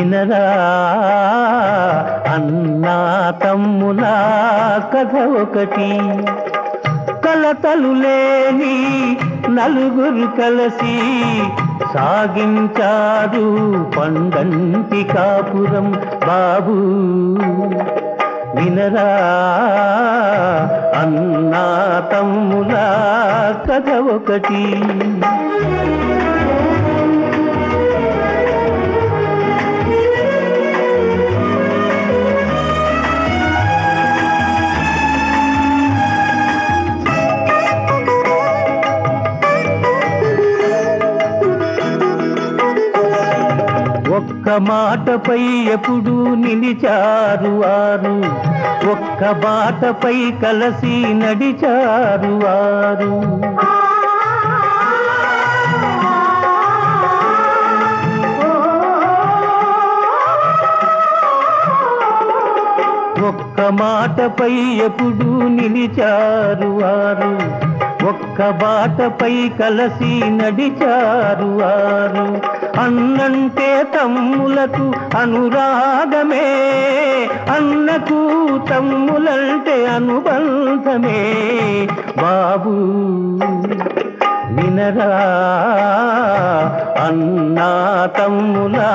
వినరా అన్నా తమ్ముల కథ ఒకటి. కలతలు లేని నలుగురు కలిసి సాగించారు పండంటి కాపురం బాబు. వినరా అన్నా తమ్ముల కథ ఒకటి. ఒక్క మాటపై ఎప్పుడు నిలిచారు వారు, ఒక్క బాటపై కలిసి నడిచారు వారు. ఒక్క మాటపై ఎప్పుడు నిలిచారు వారు, ఒక్క బాటపై కలిసి నడిచారు వారు. అన్నంటే తమ్ములకు అనురాగమే, అన్నకు తమ్ములంటే అనుబంధమే బాబు. వినరా అన్నా తమ్ములా